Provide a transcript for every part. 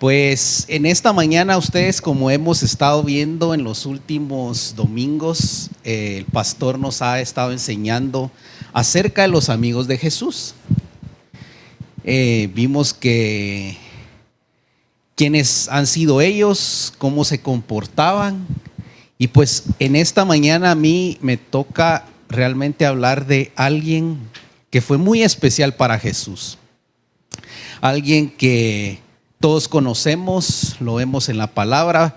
Pues en esta mañana ustedes, como hemos estado viendo en los últimos domingos, el pastor nos ha estado enseñando acerca de los amigos de Jesús. Vimos que quiénes han sido ellos, cómo se comportaban, y pues en esta mañana a mí me toca realmente hablar de alguien que fue muy especial para Jesús. Alguien que todos conocemos, lo vemos en la palabra.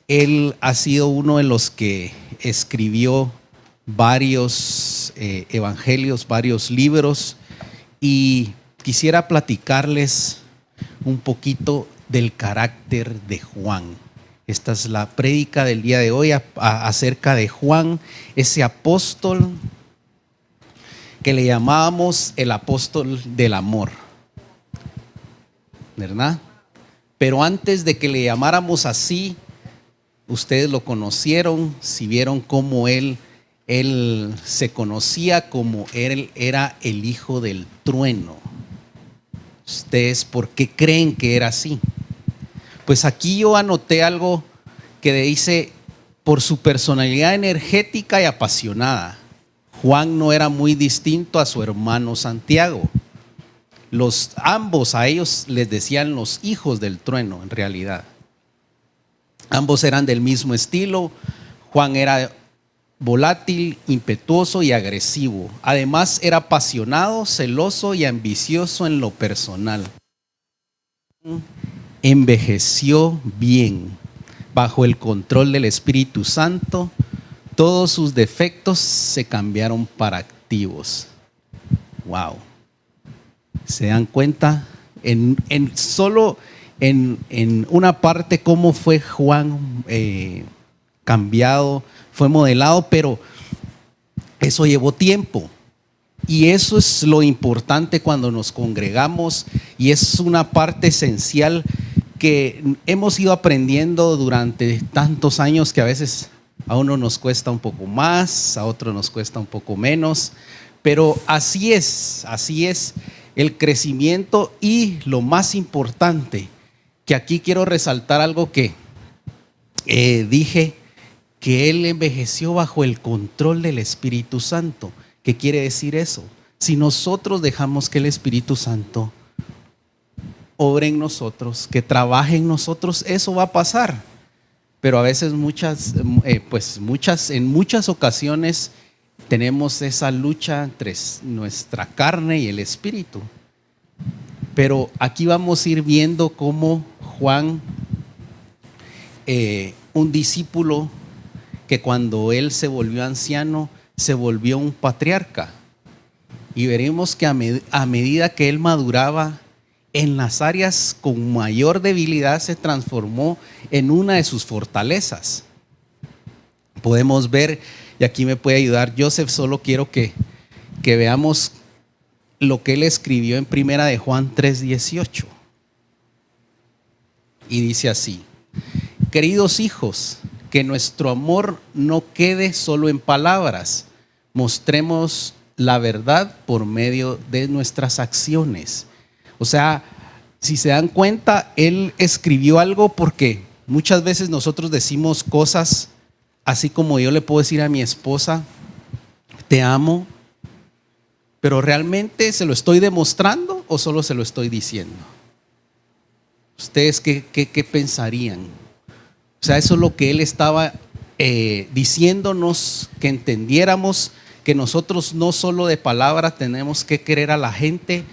Él ha sido uno de los que escribió varios evangelios, varios libros, y quisiera platicarles un poquito del carácter de Juan. Esta es la prédica del día de hoy acerca de Juan, ese apóstol que le llamábamos el apóstol del amor, ¿verdad? Pero antes de que le llamáramos así, ustedes lo conocieron, si vieron cómo él se conocía como él era el hijo del trueno. ¿Ustedes por qué creen que era así? Pues aquí yo anoté algo que dice: por su personalidad energética y apasionada, Juan no era muy distinto a su hermano Santiago. Ambos a ellos les decían los hijos del trueno en realidad. Ambos eran del mismo estilo. Juan era volátil, impetuoso y agresivo. Además era apasionado, celoso y ambicioso en lo personal. Envejeció bien, bajo el control del Espíritu Santo. Todos sus defectos se cambiaron para activos. Wow. ¿Se dan cuenta? Solo en una parte cómo fue Juan cambiado, fue modelado, pero eso llevó tiempo. Y eso es lo importante cuando nos congregamos, y es una parte esencial que hemos ido aprendiendo durante tantos años, que a veces a uno nos cuesta un poco más, a otro nos cuesta un poco menos, pero así es el crecimiento. Y lo más importante, que aquí quiero resaltar algo que dije, que él envejeció bajo el control del Espíritu Santo. ¿Qué quiere decir eso? Si nosotros dejamos que el Espíritu Santo obre en nosotros, que trabaje en nosotros, eso va a pasar. Pero a veces en muchas ocasiones tenemos esa lucha entre nuestra carne y el Espíritu. Pero aquí vamos a ir viendo cómo Juan, un discípulo que cuando él se volvió anciano, se volvió un patriarca. Y veremos que a medida que él maduraba en las áreas con mayor debilidad, se transformó en una de sus fortalezas. Podemos ver, y aquí me puede ayudar Joseph, solo quiero que veamos lo que él escribió en primera de Juan 3:18. Y dice así: queridos hijos, que nuestro amor no quede solo en palabras, mostremos la verdad por medio de nuestras acciones. O sea, si se dan cuenta, él escribió algo porque muchas veces nosotros decimos cosas así como yo le puedo decir a mi esposa: te amo, pero ¿realmente se lo estoy demostrando o solo se lo estoy diciendo? ¿Ustedes qué pensarían? O sea, eso es lo que él estaba diciéndonos, que entendiéramos que nosotros no solo de palabra tenemos que querer a la gente,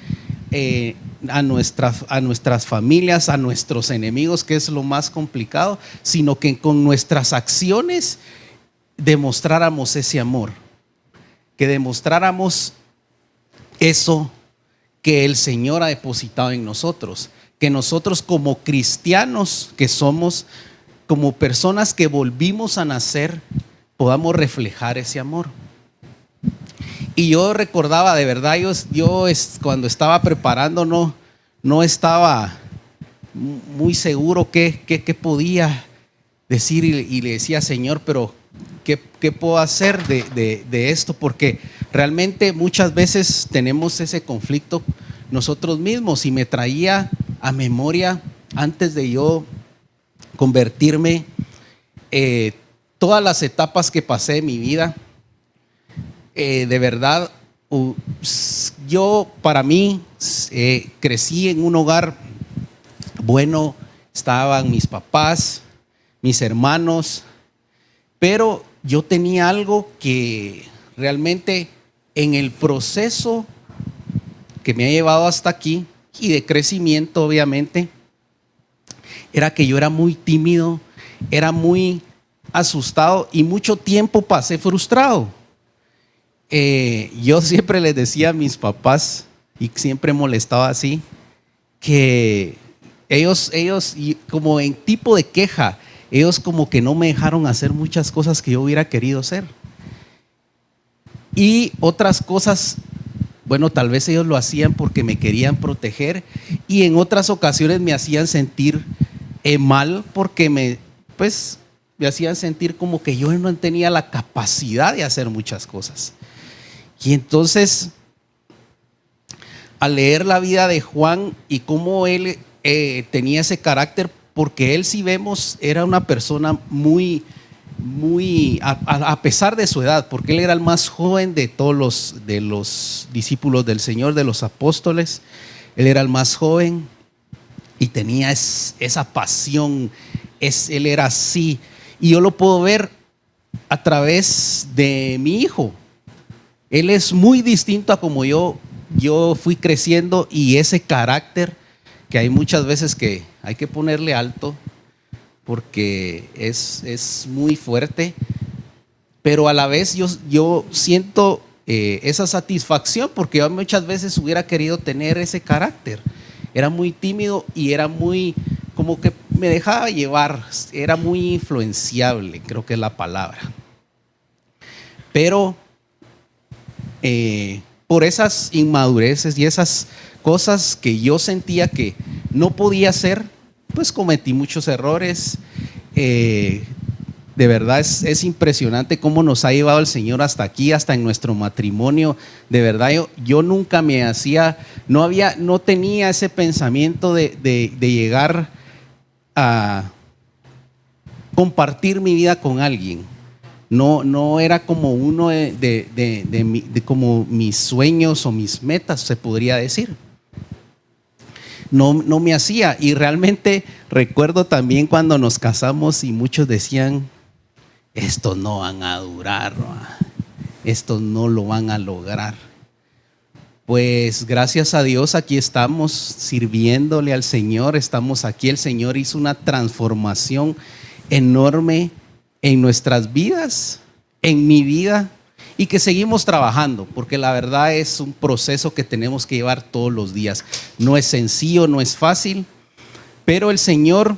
a nuestras familias, a nuestros enemigos, que es lo más complicado, sino que con nuestras acciones demostráramos ese amor, que demostráramos eso que el Señor ha depositado en nosotros, que nosotros como cristianos que somos, como personas que volvimos a nacer, podamos reflejar ese amor. Y yo recordaba, de verdad, yo cuando estaba preparando no estaba muy seguro qué podía decir, y le decía: Señor, pero ¿qué puedo hacer de esto? Porque realmente muchas veces tenemos ese conflicto nosotros mismos, y me traía a memoria antes de yo convertirme, todas las etapas que pasé en mi vida, de verdad, yo para mí crecí en un hogar bueno, estaban mis papás, mis hermanos, pero yo tenía algo que realmente en el proceso que me ha llevado hasta aquí y de crecimiento obviamente, era que yo era muy tímido, era muy asustado y mucho tiempo pasé frustrado. Yo siempre les decía a mis papás, y siempre molestaba así, que ellos como en tipo de queja, ellos como que no me dejaron hacer muchas cosas que yo hubiera querido hacer. Y otras cosas, bueno, tal vez ellos lo hacían porque me querían proteger, y en otras ocasiones me hacían sentir mal porque me hacían sentir como que yo no tenía la capacidad de hacer muchas cosas. Y entonces, al leer la vida de Juan y cómo él tenía ese carácter, porque él, si vemos, era una persona muy, a pesar de su edad, porque él era el más joven de todos los discípulos del Señor, de los apóstoles, él era el más joven y tenía esa pasión, él era así, y yo lo puedo ver a través de mi hijo. Él es muy distinto a como yo fui creciendo, y ese carácter que hay muchas veces que hay que ponerle alto porque es muy fuerte, pero a la vez yo siento esa satisfacción porque yo muchas veces hubiera querido tener ese carácter. Era muy tímido y era muy, como que me dejaba llevar, era muy influenciable, creo que es la palabra. Pero por esas inmadureces y esas cosas que yo sentía que no podía hacer, pues cometí muchos errores. De verdad es impresionante cómo nos ha llevado el Señor hasta aquí, hasta en nuestro matrimonio. De verdad yo nunca me hacía, no tenía ese pensamiento de llegar a compartir mi vida con alguien. No era como uno de como mis sueños o mis metas, se podría decir. No me hacía, y realmente recuerdo también cuando nos casamos y muchos decían, estos no van a durar, estos no lo van a lograr. Pues gracias a Dios aquí estamos sirviéndole al Señor, estamos aquí, el Señor hizo una transformación enorme en nuestras vidas, en mi vida, y que seguimos trabajando, porque la verdad es un proceso que tenemos que llevar todos los días. No es sencillo, no es fácil, pero el Señor,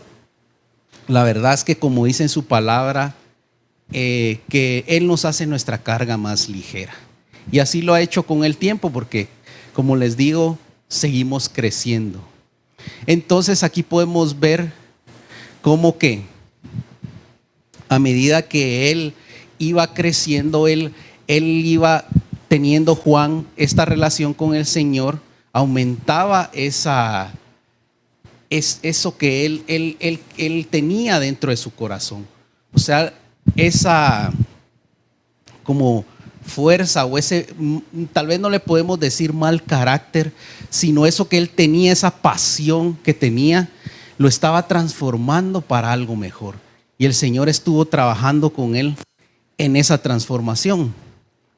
la verdad es que como dice en su palabra, que Él nos hace nuestra carga más ligera. Y así lo ha hecho con el tiempo, porque como les digo, seguimos creciendo. Entonces aquí podemos ver cómo que a medida que él iba creciendo, él iba teniendo, Juan, esta relación con el Señor, aumentaba eso que él tenía dentro de su corazón. O sea, esa como fuerza o ese, tal vez no le podemos decir mal carácter, sino eso que él tenía, esa pasión que tenía, lo estaba transformando para algo mejor. Y el Señor estuvo trabajando con él en esa transformación.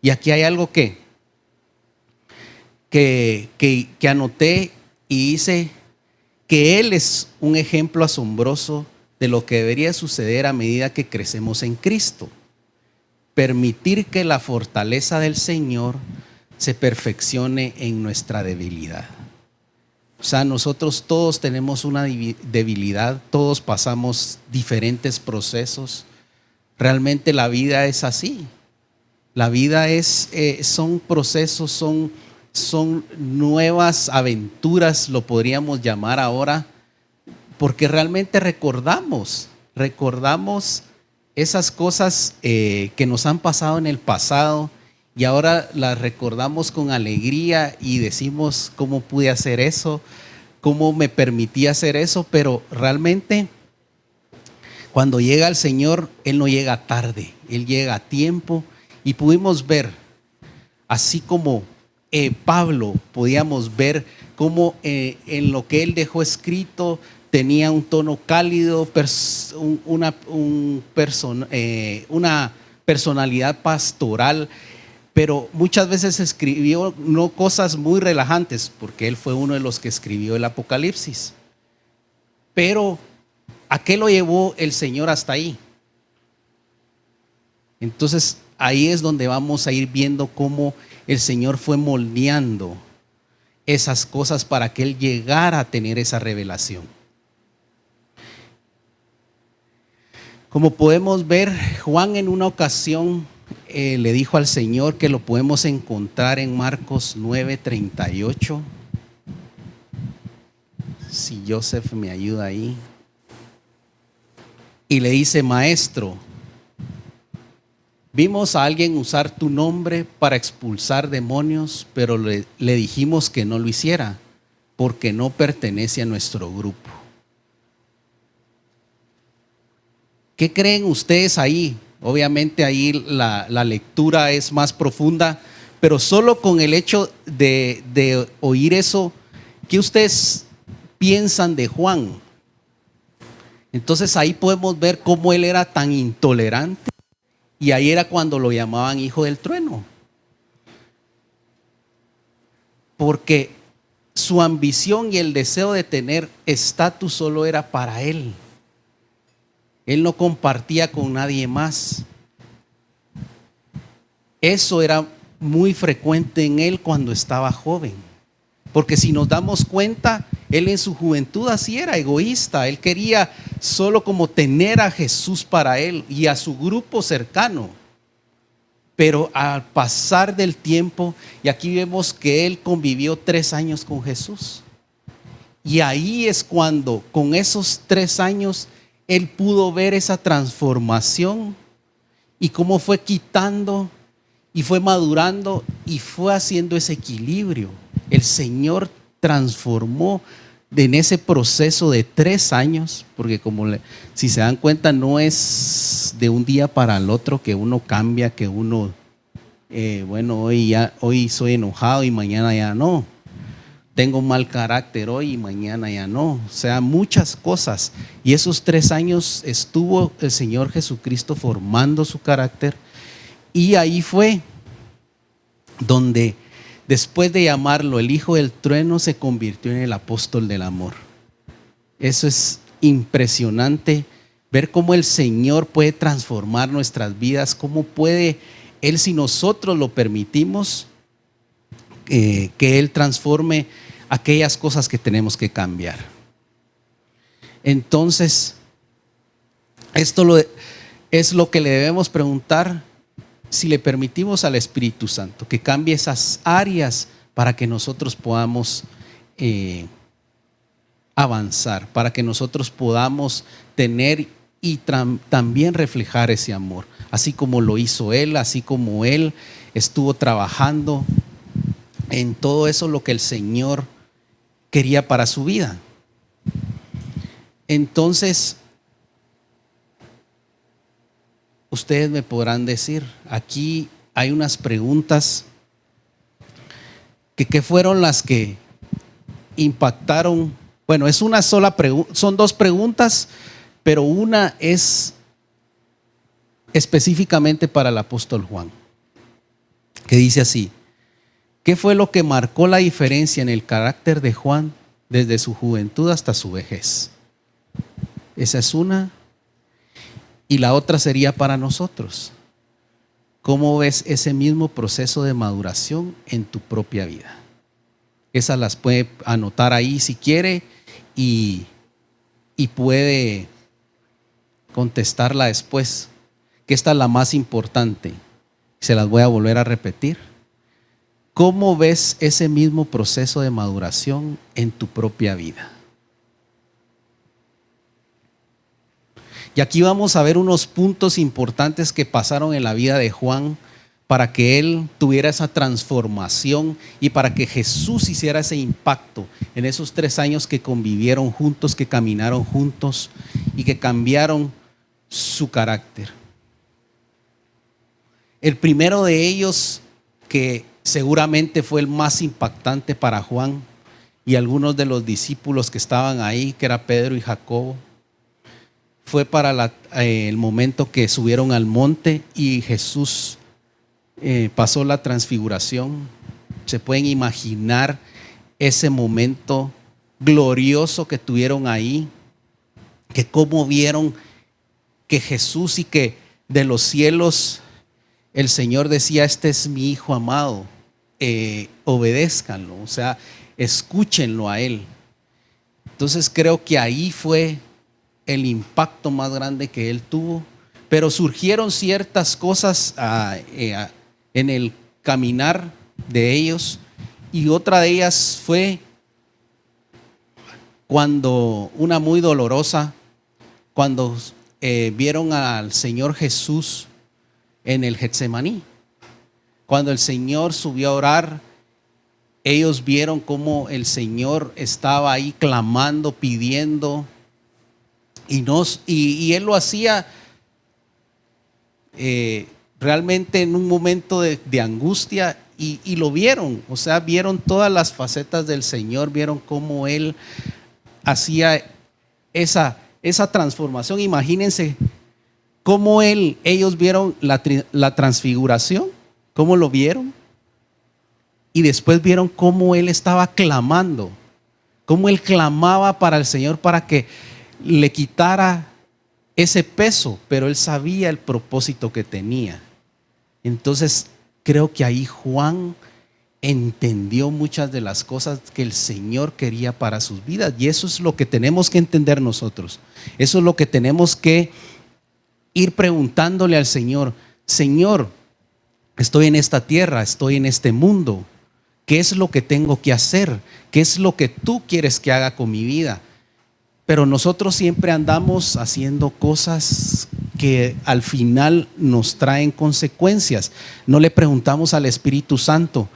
Y aquí hay algo que anoté y dice que Él es un ejemplo asombroso de lo que debería suceder a medida que crecemos en Cristo. Permitir que la fortaleza del Señor se perfeccione en nuestra debilidad. O sea, nosotros todos tenemos una debilidad, todos pasamos diferentes procesos. Realmente la vida es así. La vida son procesos, son nuevas aventuras, lo podríamos llamar ahora, porque realmente recordamos esas cosas que nos han pasado en el pasado, y ahora las recordamos con alegría y decimos, ¿cómo pude hacer eso? cómo me permitía hacer eso, pero realmente cuando llega el Señor, Él no llega tarde, Él llega a tiempo. Y pudimos ver, así como Pablo, podíamos ver cómo en lo que él dejó escrito tenía un tono cálido, una personalidad pastoral, pero muchas veces escribió no cosas muy relajantes, porque él fue uno de los que escribió el Apocalipsis. Pero ¿a qué lo llevó el Señor hasta ahí? Entonces ahí es donde vamos a ir viendo cómo el Señor fue moldeando esas cosas para que Él llegara a tener esa revelación. Como podemos ver, Juan en una ocasión le dijo al Señor, que lo podemos encontrar en Marcos 9:38. Si Joseph me ayuda ahí. Y le dice: Maestro, vimos a alguien usar tu nombre para expulsar demonios, pero le dijimos que no lo hiciera, porque no pertenece a nuestro grupo. ¿Qué creen ustedes ahí? Obviamente ahí la lectura es más profunda, pero solo con el hecho de oír eso, ¿qué ustedes piensan de Juan? Entonces ahí podemos ver cómo él era tan intolerante, y ahí era cuando lo llamaban hijo del trueno, porque su ambición y el deseo de tener estatus solo era para él. Él no compartía con nadie más. Eso era muy frecuente en él cuando estaba joven. Porque si nos damos cuenta, él en su juventud así era egoísta. Él quería solo como tener a Jesús para él y a su grupo cercano. Pero al pasar del tiempo, y aquí vemos que él convivió 3 años con Jesús. Y ahí es cuando, con esos 3 años, él pudo ver esa transformación y cómo fue quitando y fue madurando y fue haciendo ese equilibrio. El Señor transformó en ese proceso de 3 años, porque si se dan cuenta, no es de un día para el otro que uno cambia, que uno, hoy soy enojado y mañana ya no. Tengo un mal carácter hoy y mañana ya no. O sea, muchas cosas. Y esos 3 años estuvo el Señor Jesucristo formando su carácter. Y ahí fue donde, después de llamarlo el hijo del trueno, se convirtió en el apóstol del amor. Eso es impresionante, ver cómo el Señor puede transformar nuestras vidas, cómo puede Él, si nosotros lo permitimos, que Él transforme aquellas cosas que tenemos que cambiar. Entonces, esto es lo que le debemos preguntar, si le permitimos al Espíritu Santo que cambie esas áreas para que nosotros podamos avanzar, para que nosotros podamos tener y también reflejar ese amor, así como lo hizo Él, así como Él estuvo trabajando en todo eso, lo que el Señor quería para su vida. Entonces, ustedes me podrán decir, aquí hay unas preguntas que ¿qué fueron las que impactaron? Bueno, es una sola pregunta, son 2 preguntas, pero una es específicamente para el apóstol Juan, que dice así: ¿qué fue lo que marcó la diferencia en el carácter de Juan desde su juventud hasta su vejez? Esa es una. Y la otra sería para nosotros: ¿cómo ves ese mismo proceso de maduración en tu propia vida? Esas las puede anotar ahí si quiere, y puede contestarla después, que esta es la más importante. Se las voy a volver a repetir. ¿Cómo ves ese mismo proceso de maduración en tu propia vida? Y aquí vamos a ver unos puntos importantes que pasaron en la vida de Juan para que él tuviera esa transformación y para que Jesús hiciera ese impacto en esos 3 años que convivieron juntos, que caminaron juntos y que cambiaron su carácter. El primero de ellos, que seguramente fue el más impactante para Juan y algunos de los discípulos que estaban ahí, que era Pedro y Jacobo, fue para el momento que subieron al monte y Jesús pasó la transfiguración. Se pueden imaginar ese momento glorioso que tuvieron ahí, que cómo vieron que Jesús, y que de los cielos el Señor decía: este es mi Hijo amado, obedézcanlo, o sea, escúchenlo a Él. Entonces creo que ahí fue el impacto más grande que Él tuvo. Pero surgieron ciertas cosas en el caminar de ellos, y otra de ellas fue cuando, una muy dolorosa, cuando vieron al Señor Jesús en el Getsemaní. Cuando el Señor subió a orar, ellos vieron cómo el Señor estaba ahí clamando, pidiendo, y Él lo hacía realmente en un momento de angustia, y lo vieron, o sea, vieron todas las facetas del Señor, vieron cómo Él hacía esa transformación. Imagínense cómo ellos vieron la transfiguración, cómo lo vieron, y después vieron cómo Él estaba clamando, cómo Él clamaba para el Señor para que le quitara ese peso, pero Él sabía el propósito que tenía. Entonces creo que ahí Juan entendió muchas de las cosas que el Señor quería para sus vidas, y eso es lo que tenemos que entender nosotros. Eso es lo que tenemos que ir preguntándole al Señor: Señor, estoy en esta tierra, estoy en este mundo, ¿qué es lo que tengo que hacer? ¿Qué es lo que tú quieres que haga con mi vida? Pero nosotros siempre andamos haciendo cosas que al final nos traen consecuencias. No le preguntamos al Espíritu Santo,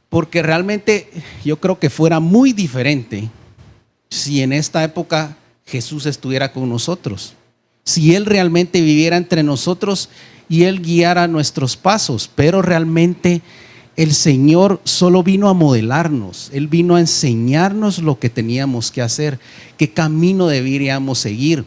porque realmente yo creo que fuera muy diferente si en esta época Jesús estuviera con nosotros, si Él realmente viviera entre nosotros y Él guiara nuestros pasos. Pero realmente el Señor solo vino a modelarnos, Él vino a enseñarnos lo que teníamos que hacer, qué camino deberíamos seguir,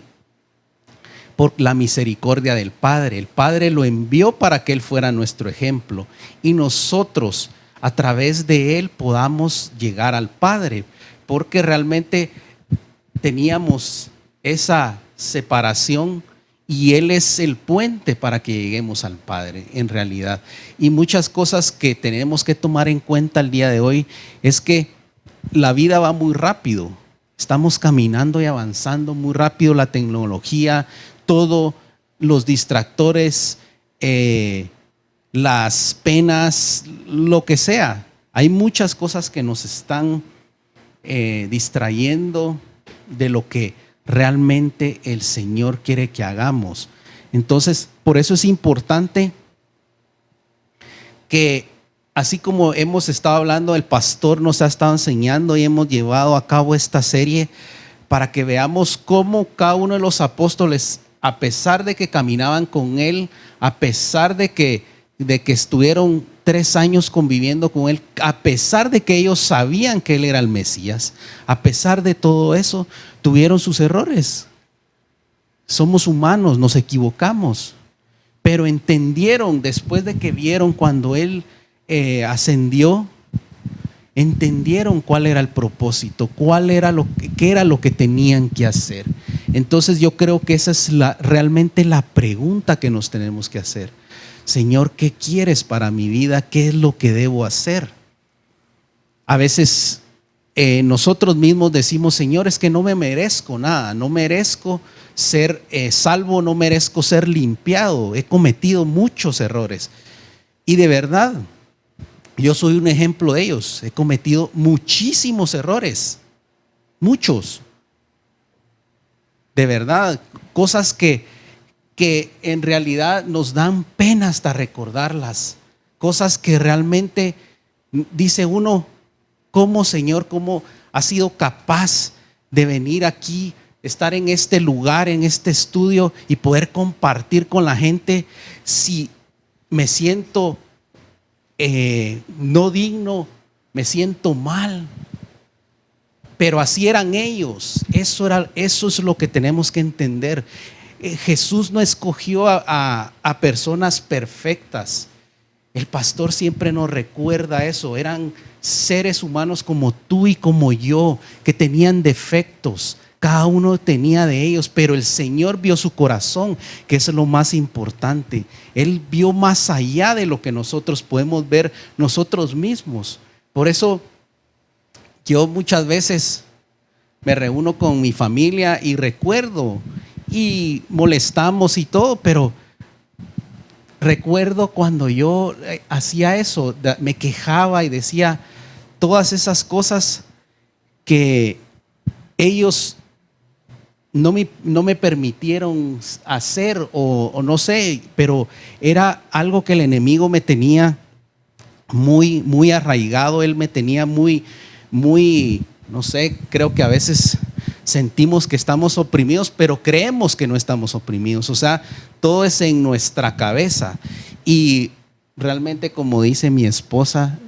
por la misericordia del Padre. El Padre lo envió para que Él fuera nuestro ejemplo, y nosotros a través de Él podamos llegar al Padre, porque realmente teníamos esa separación, y Él es el puente para que lleguemos al Padre en realidad. Y muchas cosas que tenemos que tomar en cuenta el día de hoy es que la vida va muy rápido. Estamos caminando y avanzando muy rápido. La tecnología, todos los distractores, las penas, lo que sea. Hay muchas cosas que nos están distrayendo de lo que realmente el Señor quiere que hagamos. Entonces, por eso es importante que, así como hemos estado hablando, el pastor nos ha estado enseñando y hemos llevado a cabo esta serie para que veamos cómo cada uno de los apóstoles, a pesar de que caminaban con Él, a pesar de que estuvieron 3 años conviviendo con Él, a pesar de que ellos sabían que Él era el Mesías, a pesar de todo eso, tuvieron sus errores. Somos humanos, nos equivocamos, pero entendieron después de que vieron cuando Él ascendió, entendieron cuál era el propósito, qué era lo que tenían que hacer. Entonces yo creo que esa es realmente la pregunta que nos tenemos que hacer. Señor, ¿qué quieres para mi vida? ¿Qué es lo que debo hacer? A veces nosotros mismos decimos: Señor, es que no me merezco nada, no merezco ser salvo, no merezco ser limpiado, he cometido muchos errores. Y de verdad, yo soy un ejemplo de ellos, he cometido muchísimos errores, muchos. De verdad, cosas que que en realidad nos dan pena hasta recordarlas. Cosas que realmente dice uno, ¿cómo, Señor, cómo has sido capaz de venir aquí, estar en este lugar, en este estudio y poder compartir con la gente si me siento no digno, me siento mal? Pero así eran ellos. Eso es lo que tenemos que entender. Jesús no escogió a personas perfectas. El pastor siempre nos recuerda eso. Eran seres humanos como tú y como yo, que tenían defectos. Cada uno tenía de ellos, pero el Señor vio su corazón, que es lo más importante. Él vio más allá de lo que nosotros podemos ver nosotros mismos. Por eso yo muchas veces me reúno con mi familia y recuerdo y molestamos y todo, pero recuerdo cuando yo hacía eso, me quejaba y decía todas esas cosas que ellos no me permitieron hacer o no sé, pero era algo que el enemigo me tenía muy, muy arraigado. Él me tenía muy, no sé, creo que a veces sentimos que estamos oprimidos, pero creemos que no estamos oprimidos. O sea, todo es en nuestra cabeza. Y realmente, como dice mi esposa,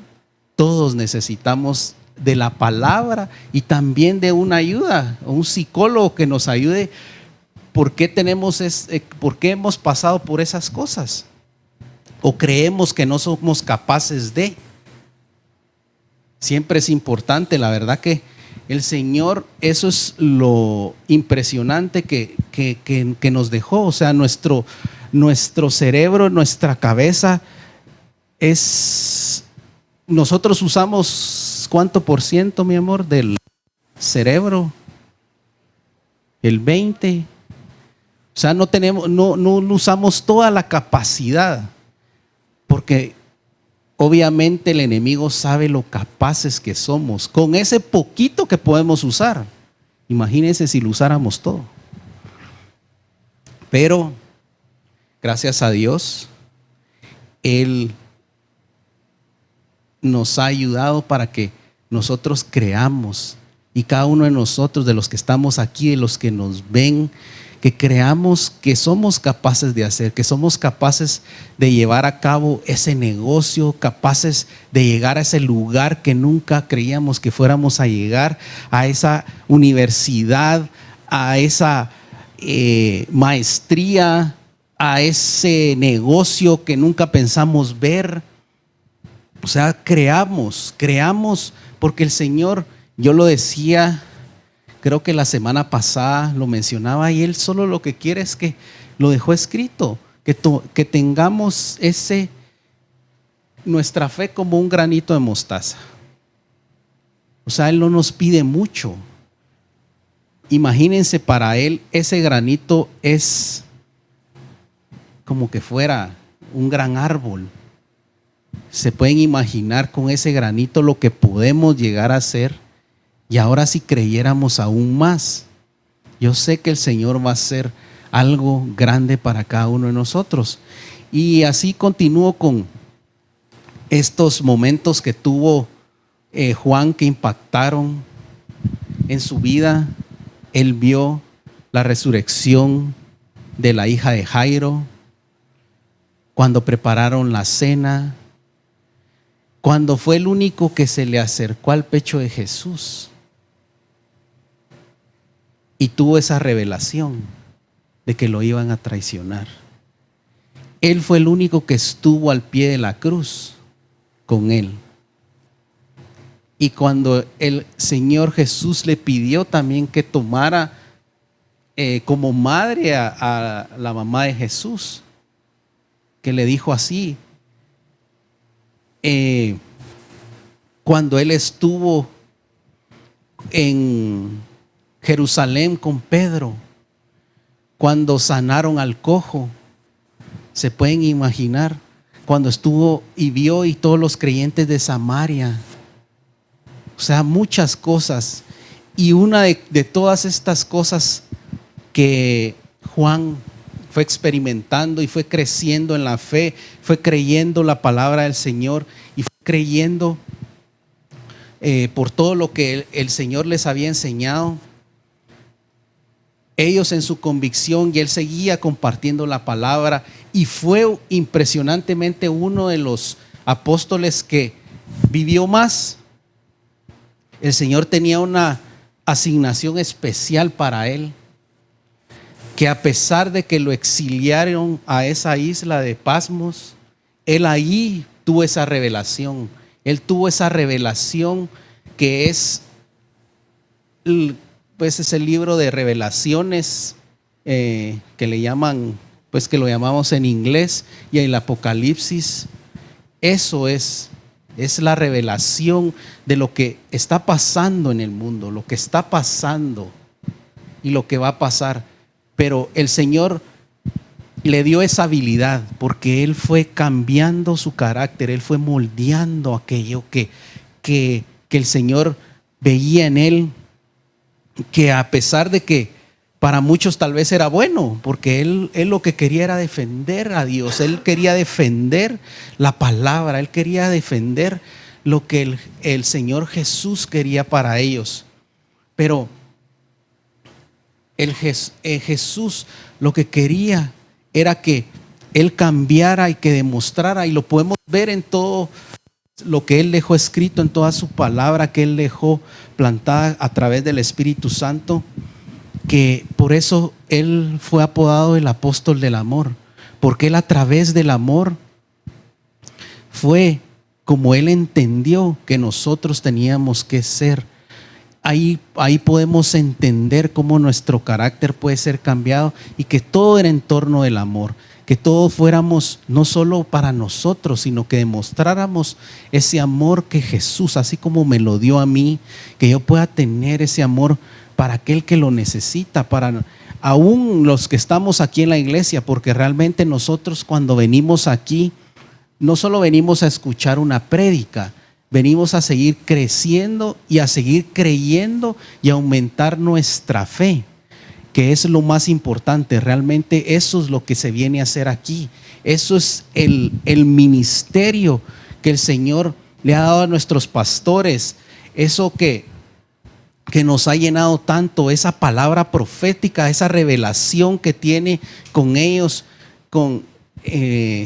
todos necesitamos de la palabra y también de una ayuda, un psicólogo que nos ayude. ¿Por qué hemos pasado por esas cosas? ¿O creemos que no somos capaces de? Siempre es importante, la verdad que el Señor, eso es lo impresionante que nos dejó. O sea, nuestro cerebro, nuestra cabeza nosotros usamos ¿cuánto por ciento, mi amor, del cerebro? El 20%. O sea, no usamos toda la capacidad, porque obviamente el enemigo sabe lo capaces que somos con ese poquito que podemos usar. Imagínense si lo usáramos todo. Pero gracias a Dios, Él nos ha ayudado para que nosotros creamos, y cada uno de nosotros, de los que estamos aquí, de los que nos ven, que creamos que somos capaces de hacer, que somos capaces de llevar a cabo ese negocio, capaces de llegar a ese lugar que nunca creíamos que fuéramos a llegar, a esa universidad, a esa maestría, a ese negocio que nunca pensamos ver. O sea, creamos porque el Señor, yo lo decía, creo que la semana pasada lo mencionaba, y Él solo lo que quiere es que lo dejó escrito, que tengamos nuestra fe como un granito de mostaza. O sea, Él no nos pide mucho. Imagínense, para Él ese granito es como que fuera un gran árbol. Se pueden imaginar con ese granito lo que podemos llegar a ser. Y ahora, si creyéramos aún más, yo sé que el Señor va a hacer algo grande para cada uno de nosotros. Y así continúo con estos momentos que tuvo Juan, que impactaron en su vida. Él vio la resurrección de la hija de Jairo, cuando prepararon la cena, cuando fue el único que se le acercó al pecho de Jesús y tuvo esa revelación de que lo iban a traicionar. Él fue el único que estuvo al pie de la cruz con él. Y cuando el Señor Jesús le pidió también que tomara como madre a la mamá de Jesús, que le dijo así, cuando él estuvo en Jerusalén con Pedro, cuando sanaron al cojo, se pueden imaginar, cuando estuvo y vio, y todos los creyentes de Samaria. O sea, muchas cosas. Y una de todas estas cosas que Juan fue experimentando y fue creciendo en la fe, fue creyendo la palabra del Señor y fue creyendo por todo lo que el Señor les había enseñado. Ellos en su convicción, y él seguía compartiendo la palabra, y fue impresionantemente uno de los apóstoles que vivió más. El Señor tenía una asignación especial para él, que a pesar de que lo exiliaron a esa isla de Pasmos, él ahí tuvo esa revelación. Él tuvo esa revelación que es pues es el libro de revelaciones, que le llaman, pues que lo llamamos en inglés, y el Apocalipsis. Eso es la revelación de lo que está pasando en el mundo, lo que está pasando y lo que va a pasar. Pero el Señor le dio esa habilidad porque Él fue cambiando su carácter, Él fue moldeando aquello que el Señor veía en Él, que a pesar de que para muchos tal vez era bueno, porque él lo que quería era defender a Dios, Él quería defender la palabra, Él quería defender lo que el Señor Jesús quería para ellos. Pero Jesús lo que quería era que Él cambiara y que demostrara, y lo podemos ver en todo lo que Él dejó escrito, en toda su palabra que Él dejó plantada a través del Espíritu Santo, que por eso Él fue apodado el apóstol del amor, porque Él a través del amor fue como Él entendió que nosotros teníamos que ser. Ahí podemos entender cómo nuestro carácter puede ser cambiado, y que todo era en torno del amor, que todos fuéramos no solo para nosotros, sino que demostráramos ese amor que Jesús, así como me lo dio a mí, que yo pueda tener ese amor para aquel que lo necesita, para aún los que estamos aquí en la iglesia, porque realmente nosotros cuando venimos aquí no solo venimos a escuchar una prédica, venimos a seguir creciendo y a seguir creyendo y a aumentar nuestra fe, que es lo más importante. Realmente eso es lo que se viene a hacer aquí. Eso es el ministerio que el Señor le ha dado a nuestros pastores. Eso que nos ha llenado tanto, esa palabra profética, esa revelación que tiene con ellos, con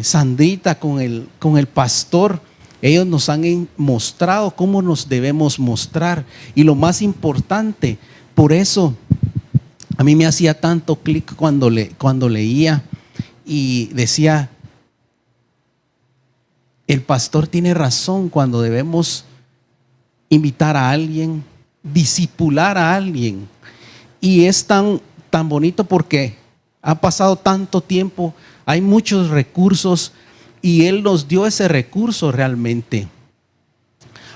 Sandrita, con el pastor. Ellos nos han mostrado cómo nos debemos mostrar. Y lo más importante, por eso a mí me hacía tanto clic cuando leía y decía, el pastor tiene razón cuando debemos invitar a alguien, discipular a alguien. Y es tan bonito porque ha pasado tanto tiempo, hay muchos recursos y Él nos dio ese recurso realmente.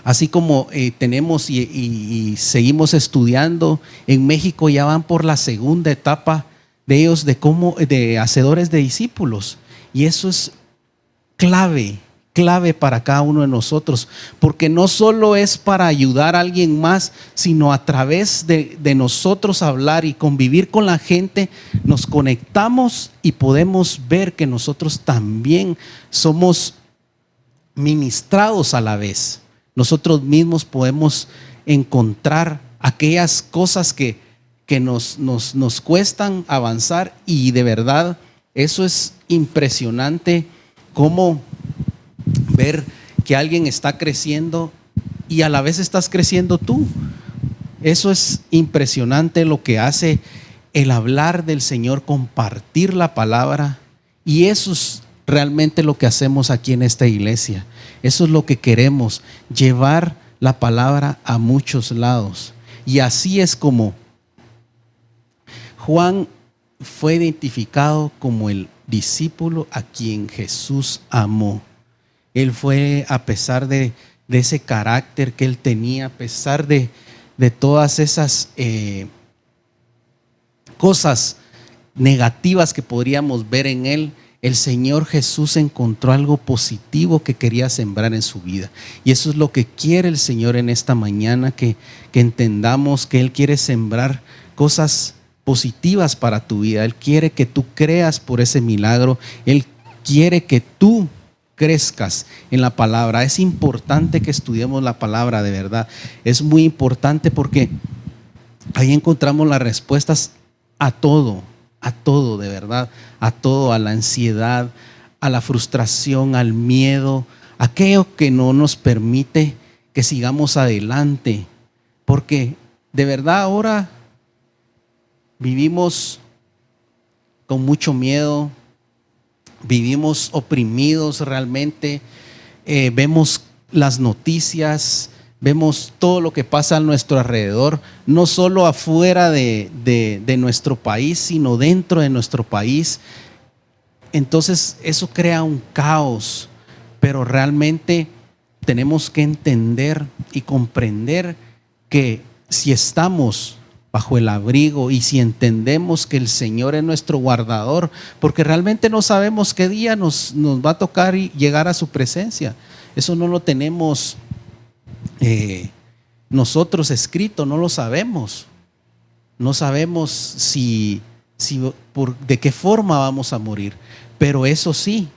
Así como tenemos y seguimos estudiando, en México ya van por la segunda etapa de ellos de hacedores de discípulos. Y eso es clave para cada uno de nosotros, porque no solo es para ayudar a alguien más, sino a través de nosotros hablar y convivir con la gente, nos conectamos y podemos ver que nosotros también somos ministrados a la vez. Nosotros mismos podemos encontrar aquellas cosas que nos cuestan avanzar, y de verdad eso es impresionante, cómo ver que alguien está creciendo y a la vez estás creciendo tú. Eso es impresionante lo que hace el hablar del Señor, compartir la palabra, y eso es realmente lo que hacemos aquí en esta iglesia. Eso es lo que queremos, llevar la palabra a muchos lados. Y así es como Juan fue identificado como el discípulo a quien Jesús amó. Él fue, a pesar de ese carácter que él tenía, a pesar de todas esas cosas negativas que podríamos ver en él, el Señor Jesús encontró algo positivo que quería sembrar en su vida. Y eso es lo que quiere el Señor en esta mañana, que entendamos que Él quiere sembrar cosas positivas para tu vida. Él quiere que tú creas por ese milagro. Él quiere que tú crezcas en la palabra. Es importante que estudiemos la palabra, de verdad. Es muy importante porque ahí encontramos las respuestas a todo, de verdad, a todo, a la ansiedad, a la frustración, al miedo, aquello que no nos permite que sigamos adelante. Porque de verdad ahora vivimos con mucho miedo, vivimos oprimidos realmente, vemos las noticias, vemos todo lo que pasa a nuestro alrededor, no solo afuera de nuestro país, sino dentro de nuestro país. Entonces eso crea un caos, pero realmente tenemos que entender y comprender que si estamos bajo el abrigo y si entendemos que el Señor es nuestro guardador, porque realmente no sabemos qué día nos va a tocar llegar a su presencia. Eso no lo tenemos nosotros escrito, no lo sabemos. No sabemos de qué forma vamos a morir. Pero eso sí,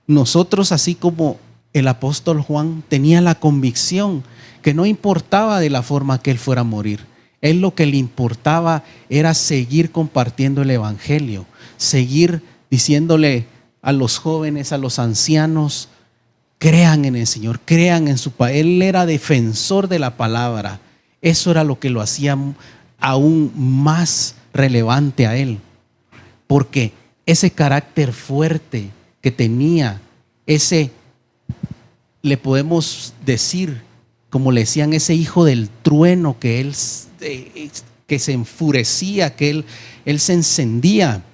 nosotros, así como el apóstol Juan, tenía la convicción que no importaba de la forma que él fuera a morir. Él lo que le importaba era seguir compartiendo el evangelio, seguir diciéndole a los jóvenes, a los ancianos: crean en el Señor, crean en su palabra. Él era defensor de la palabra. Eso era lo que lo hacía aún más relevante a él, porque ese carácter fuerte que tenía, le podemos decir, como le decían, ese hijo del trueno, que él que se enfurecía, que él se encendía,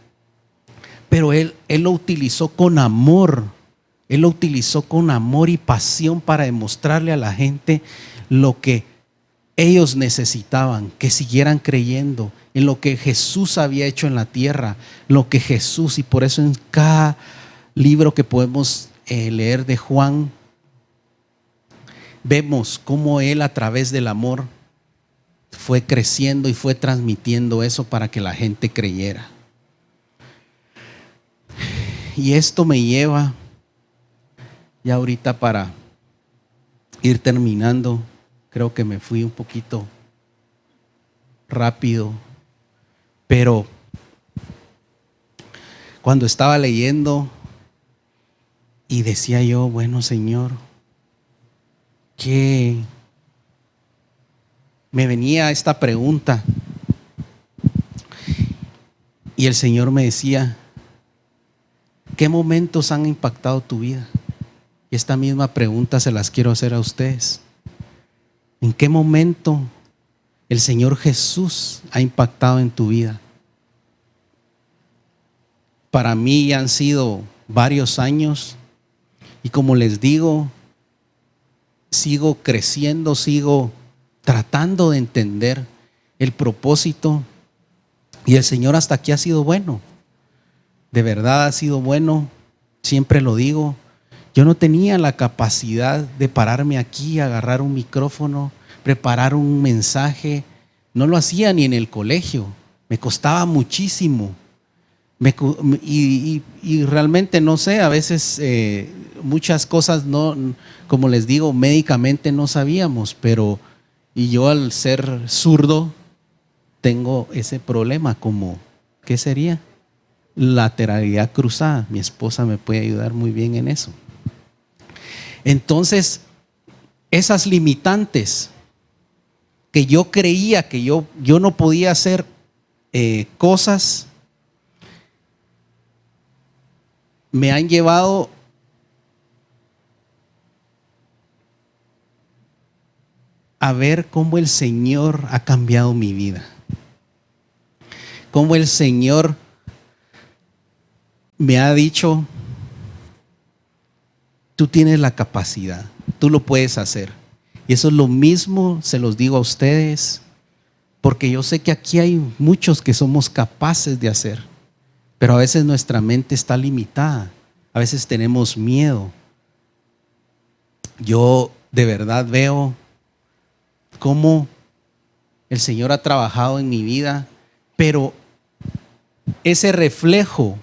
pero él lo utilizó con amor. Él lo utilizó con amor y pasión para demostrarle a la gente lo que ellos necesitaban, que siguieran creyendo en lo que Jesús había hecho en la tierra, lo que Jesús, y por eso en cada libro que podemos leer de Juan, vemos cómo él, a través del amor, fue creciendo y fue transmitiendo eso para que la gente creyera. Y esto me lleva, ya ahorita para ir terminando, creo que me fui un poquito rápido, pero cuando estaba leyendo y decía yo: bueno, Señor, que me venía esta pregunta, y el Señor me decía: ¿qué momentos han impactado tu vida? Y esta misma pregunta se las quiero hacer a ustedes. ¿En qué momento el Señor Jesús ha impactado en tu vida? Para mí han sido varios años, y como les digo, sigo creciendo, sigo tratando de entender el propósito, y el Señor hasta aquí ha sido bueno. De verdad ha sido bueno, siempre lo digo. Yo no tenía la capacidad de pararme aquí, agarrar un micrófono, preparar un mensaje. No lo hacía ni en el colegio. Me costaba muchísimo. Y realmente no sé, a veces muchas cosas no, como les digo, médicamente no sabíamos, y yo, al ser zurdo, tengo ese problema, como, ¿qué sería? Lateralidad cruzada. Mi esposa me puede ayudar muy bien en eso. Entonces, esas limitantes que yo creía que yo no podía hacer cosas, me han llevado a ver cómo el Señor ha cambiado mi vida, cómo el Señor me ha dicho: tú tienes la capacidad, tú lo puedes hacer. Y eso es lo mismo, se los digo a ustedes, porque yo sé que aquí hay muchos que somos capaces de hacer, pero a veces nuestra mente está limitada, a veces tenemos miedo. Yo de verdad veo cómo el Señor ha trabajado en mi vida, pero ese reflejo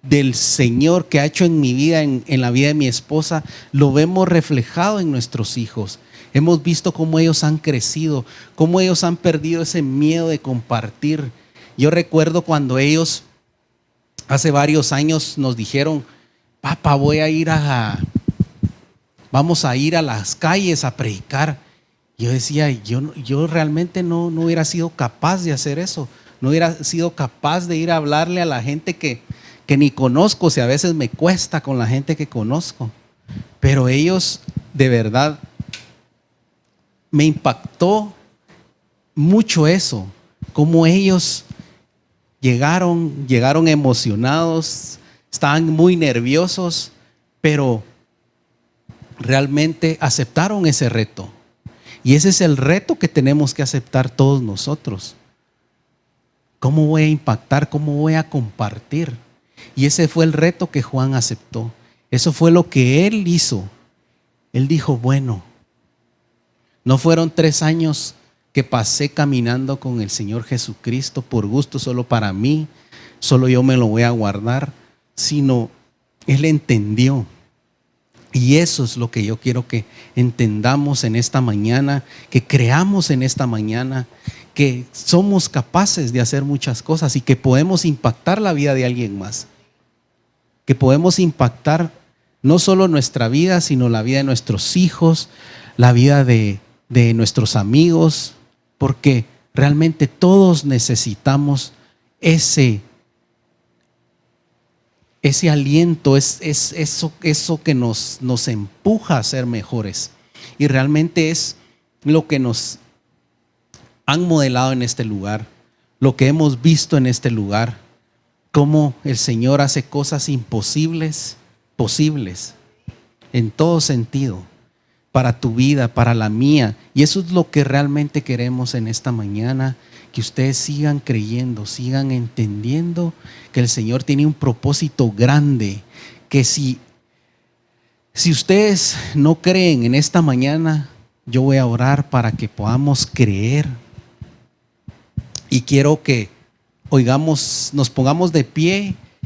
del Señor que ha hecho en mi vida, en la vida de mi esposa, lo vemos reflejado en nuestros hijos. Hemos visto cómo ellos han crecido, cómo ellos han perdido ese miedo de compartir. Yo recuerdo cuando ellos hace varios años nos dijeron: papá, vamos a ir a las calles a predicar. Yo decía, yo realmente no hubiera sido capaz de hacer eso. No hubiera sido capaz de ir a hablarle a la gente que ni conozco, si a veces me cuesta con la gente que conozco. Pero ellos, de verdad, me impactó mucho eso, cómo ellos llegaron emocionados, estaban muy nerviosos, pero realmente aceptaron ese reto. Y ese es el reto que tenemos que aceptar todos nosotros. ¿Cómo voy a impactar? ¿Cómo voy a compartir? Y ese fue el reto que Juan aceptó. Eso fue lo que él hizo. Él dijo, bueno, no fueron 3 años que pasé caminando con el Señor Jesucristo por gusto, solo para mí, solo yo me lo voy a guardar, sino él entendió. Y eso es lo que yo quiero que entendamos en esta mañana, que creamos en esta mañana, que somos capaces de hacer muchas cosas y que podemos impactar la vida de alguien más. Que podemos impactar no solo nuestra vida, sino la vida de nuestros hijos, la vida de nuestros amigos, porque realmente todos necesitamos ese aliento, eso que nos empuja a ser mejores. Y realmente es lo que nos han modelado en este lugar, lo que hemos visto en este lugar, cómo el Señor hace cosas imposibles, posibles, en todo sentido, para tu vida, para la mía. Y eso es lo que realmente queremos en esta mañana, que ustedes sigan creyendo, sigan entendiendo que el Señor tiene un propósito grande, que si ustedes no creen en esta mañana, yo voy a orar para que podamos creer. Y quiero que nos pongamos de pie